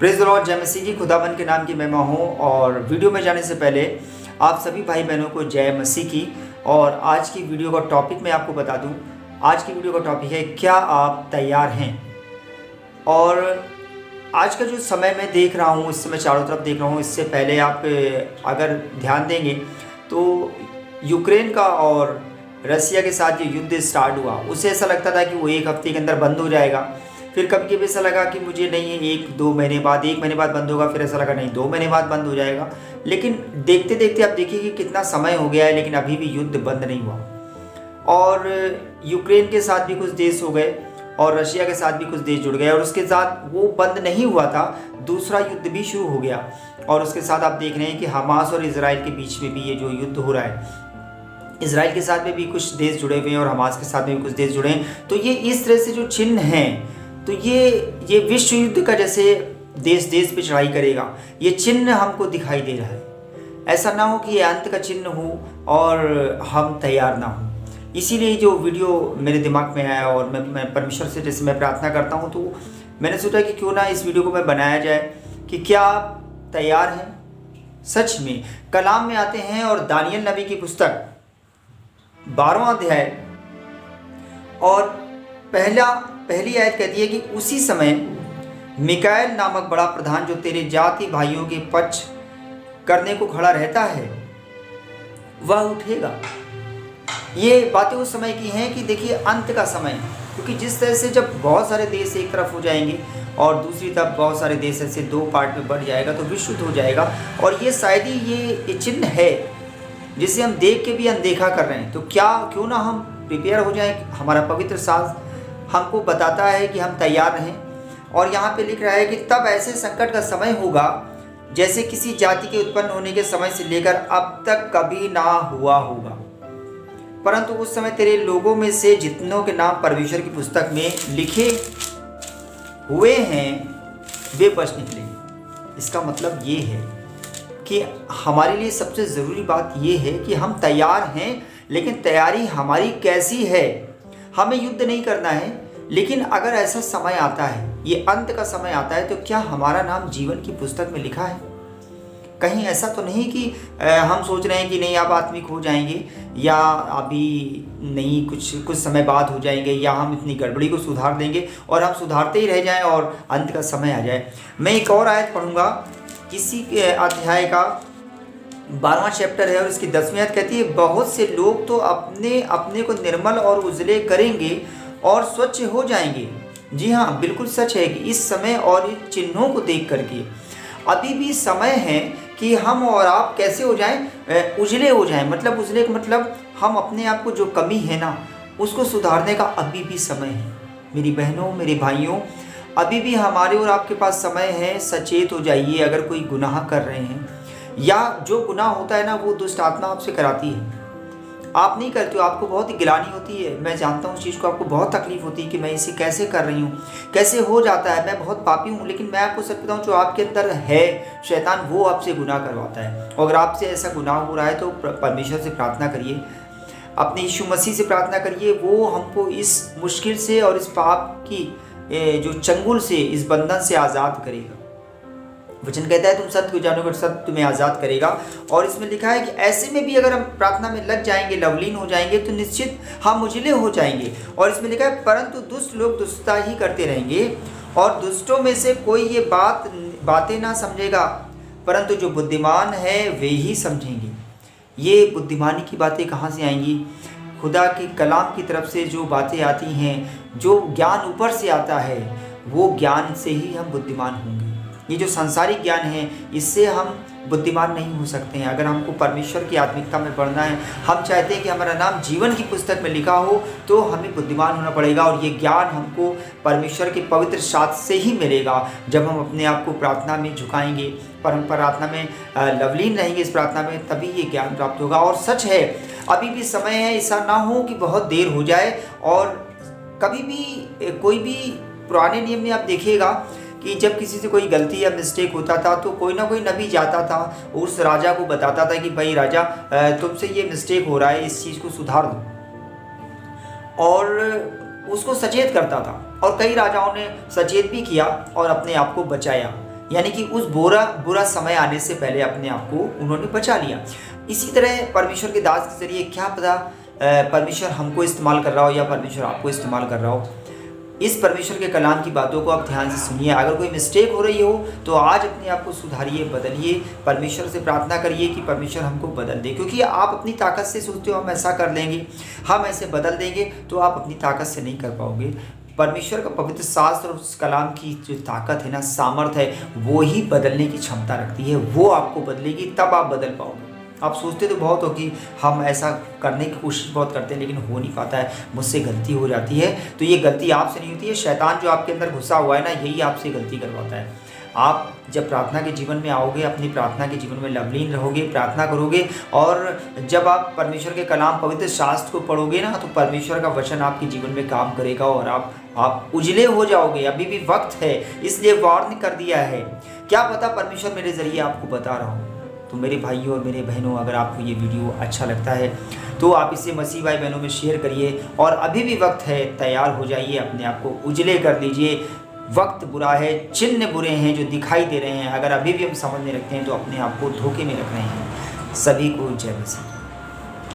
Praise the Lord, जय मसीह की। खुदाबंद के नाम की महिमा हो। और वीडियो में जाने से पहले आप सभी भाई बहनों को जय मसीह की। और आज की वीडियो का टॉपिक मैं आपको बता दूं। आज की वीडियो का टॉपिक है, क्या आप तैयार हैं। और आज का जो समय मैं देख रहा हूँ, इस समय चारों तरफ देख रहा हूँ, इससे पहले आप अगर ध्यान देंगे तो यूक्रेन का और रसिया के साथ ये युद्ध स्टार्ट हुआ, उससे ऐसा लगता था कि वो एक हफ्ते के अंदर बंद हो जाएगा। फिर कभी कभी ऐसा लगा कि मुझे नहीं, एक महीने बाद बंद होगा। फिर ऐसा लगा नहीं, 2 महीने बाद बंद हो जाएगा। लेकिन देखते देखते आप देखिए कि कितना समय हो गया है, लेकिन अभी भी युद्ध बंद नहीं हुआ। और यूक्रेन के साथ भी कुछ देश हो गए और रशिया के साथ भी कुछ देश जुड़ गए, और उसके साथ वो बंद नहीं हुआ था, दूसरा युद्ध भी शुरू हो गया। और उसके साथ आप देख रहे हैं कि हमास और इजराइल के बीच में भी ये जो युद्ध हो रहा है, इजराइल के साथ में भी कुछ देश जुड़े हुए हैं और हमास के साथ में भी कुछ देश जुड़े हैं। तो ये इस तरह से जो चिन्ह हैं, तो ये विश्व युद्ध का जैसे देश देश पे चढ़ाई करेगा, ये चिन्ह हमको दिखाई दे रहा है। ऐसा ना हो कि ये अंत का चिन्ह हो और हम तैयार ना हो। इसीलिए जो वीडियो मेरे दिमाग में आया और मैं परमेश्वर से जैसे मैं प्रार्थना करता हूँ, तो मैंने सोचा कि क्यों ना इस वीडियो को मैं बनाया जाए कि क्या आप तैयार हैं सच में। कलाम में आते हैं और दानियल नबी की पुस्तक 12वां अध्याय और पहली आयत कहती है कि उसी समय मिकाएल नामक बड़ा प्रधान, जो तेरे जाति भाइयों के पक्ष करने को खड़ा रहता है, वह उठेगा। ये बातें उस समय की हैं कि देखिए अंत का समय, क्योंकि जिस तरह से जब बहुत सारे देश एक तरफ हो जाएंगे और दूसरी तरफ बहुत सारे देश ऐसे 2 पार्ट में बढ़ जाएगा, तो विश्व युद्ध हो जाएगा। और ये शायद ही ये चिन्ह है जिसे हम देख के भी अनदेखा कर रहे हैं। तो क्यों ना हम प्रिपेयर हो जाएं। हमारा पवित्र शास्त्र हमको बताता है कि हम तैयार रहें। और यहाँ पे लिख रहा है कि तब ऐसे संकट का समय होगा जैसे किसी जाति के उत्पन्न होने के समय से लेकर अब तक कभी ना हुआ होगा। परंतु उस समय तेरे लोगों में से जितनों के नाम परमेश्वर की पुस्तक में लिखे हुए हैं, वे बच निकलेंगे। इसका मतलब ये है कि हमारे लिए सबसे ज़रूरी बात ये है कि हम तैयार हैं, लेकिन तैयारी हमारी कैसी है। हमें युद्ध नहीं करना है, लेकिन अगर ऐसा समय आता है, ये अंत का समय आता है, तो क्या हमारा नाम जीवन की पुस्तक में लिखा है। कहीं ऐसा तो नहीं कि हम सोच रहे हैं कि नहीं अब आत्मिक हो जाएंगे, या अभी नहीं कुछ समय बाद हो जाएंगे, या हम इतनी गड़बड़ी को सुधार देंगे और हम सुधारते ही रह जाएं और अंत का समय आ जाए। मैं एक और आयत पढ़ूंगा, इसी अध्याय का 12वां चैप्टर है और इसकी 10वीं आयत कहती है, बहुत से लोग तो अपने अपने को निर्मल और उजले करेंगे और स्वच्छ हो जाएंगे। जी हाँ, बिल्कुल सच है कि इस समय और इन चिन्हों को देख करके अभी भी समय है कि हम और आप कैसे हो जाएं, उजले हो जाएं। मतलब उजले का मतलब हम अपने आप को जो कमी है ना, उसको सुधारने का अभी भी समय है। मेरी बहनों, मेरे भाइयों, अभी भी हमारे और आपके पास समय है। सचेत हो जाइए। अगर कोई गुनाह कर रहे हैं, या जो गुनाह होता है ना, वो दुष्ट आत्मा आपसे कराती है, आप नहीं करते हो, आपको बहुत ही गिलानी होती है। मैं जानता हूँ उस चीज़ को, आपको बहुत तकलीफ होती है कि मैं इसे कैसे कर रही हूँ, कैसे हो जाता है, मैं बहुत पापी हूँ। लेकिन मैं आपको सच बताऊँ, जो आपके अंदर है शैतान, वो आपसे गुनाह करवाता है। और अगर आपसे ऐसा गुनाह हो रहा है तो परमेश्वर से प्रार्थना करिए, अपने यीशु मसीह से प्रार्थना करिए। वो हमको इस मुश्किल से और इस पाप की जो चंगुल से, इस बंधन से आज़ाद करेगा। वचन कहता है, तुम सत्य को जानोगे, सत्य तुम्हें आज़ाद करेगा। और इसमें लिखा है कि ऐसे में भी अगर हम प्रार्थना में लग जाएंगे, लवलीन हो जाएंगे, तो निश्चित हम उजले हो जाएंगे। और इसमें लिखा है, परंतु दुष्ट लोग दुष्टता ही करते रहेंगे और दुष्टों में से कोई ये बातें ना समझेगा, परंतु जो बुद्धिमान है वे ही समझेंगे। ये बुद्धिमानी की बातें कहाँ से आएंगी? खुदा के कलाम की तरफ से जो बातें आती हैं, जो ज्ञान ऊपर से आता है, वो ज्ञान से ही हम बुद्धिमान होंगे। ये जो सांसारिक ज्ञान है, इससे हम बुद्धिमान नहीं हो सकते हैं। अगर हमको परमेश्वर की आत्मिकता में बढ़ना है, हम चाहते हैं कि हमारा नाम जीवन की पुस्तक में लिखा हो, तो हमें बुद्धिमान होना पड़ेगा। और ये ज्ञान हमको परमेश्वर के पवित्र शास्त्र से ही मिलेगा। जब हम अपने आप को प्रार्थना में झुकाएंगे, प्रार्थना में लवलीन रहेंगे, इस प्रार्थना में, तभी ये ज्ञान प्राप्त होगा। और सच है, अभी भी समय है, ऐसा ना हो कि बहुत देर हो जाए। और कभी भी कोई भी पुराने नियम में आप देखिएगा कि जब किसी से कोई गलती या मिस्टेक होता था, तो कोई ना कोई नबी जाता था, उस राजा को बताता था कि भाई राजा, तुमसे ये मिस्टेक हो रहा है, इस चीज़ को सुधार दो। और उसको सचेत करता था, और कई राजाओं ने सचेत भी किया और अपने आप को बचाया। यानी कि उस बुरा समय आने से पहले अपने आप को उन्होंने बचा लिया। इसी तरह परमेश्वर के दास के जरिए क्या पता परमेश्वर हमको इस्तेमाल कर रहा हो या परमेश्वर आपको इस्तेमाल कर रहा हो। इस परमेश्वर के कलाम की बातों को आप ध्यान से सुनिए। अगर कोई मिस्टेक हो रही हो तो आज अपने आप को सुधारिए, बदलिए, परमेश्वर से प्रार्थना करिए कि परमेश्वर हमको बदल दे। क्योंकि आप अपनी ताकत से सोचते हो हम ऐसा कर लेंगे, हम ऐसे बदल देंगे, तो आप अपनी ताकत से नहीं कर पाओगे। परमेश्वर का पवित्र शास्त्र और उस कलाम की जो ताकत है ना, सामर्थ है, वो ही बदलने की क्षमता रखती है। वो आपको बदलेगी, तब आप बदल पाओगे। आप सोचते तो बहुत हो कि हम ऐसा करने की कोशिश बहुत करते हैं लेकिन हो नहीं पाता है, मुझसे गलती हो जाती है। तो ये गलती आपसे नहीं होती है, शैतान जो आपके अंदर घुसा हुआ है ना, यही आपसे गलती करवाता है। आप जब प्रार्थना के जीवन में आओगे, अपनी प्रार्थना के जीवन में लवलीन रहोगे, प्रार्थना करोगे, और जब आप परमेश्वर के कलाम पवित्र शास्त्र को पढ़ोगे ना, तो परमेश्वर का वचन आपके जीवन में काम करेगा और आप उजले हो जाओगे। अभी भी वक्त है, इसलिए वार्न कर दिया है। क्या पता परमेश्वर मेरे जरिए आपको बता रहा हूँ। तो मेरे भाइयों और मेरे बहनों, अगर आपको ये वीडियो अच्छा लगता है तो आप इसे मसीह भाई बहनों में शेयर करिए। और अभी भी वक्त है, तैयार हो जाइए, अपने आप को उजले कर लीजिए। वक्त बुरा है, चिन्ह बुरे हैं जो दिखाई दे रहे हैं, अगर अभी भी हम समझ नहीं रखते हैं तो अपने आप को धोखे में रख रहे हैं। सभी को जय मसीह।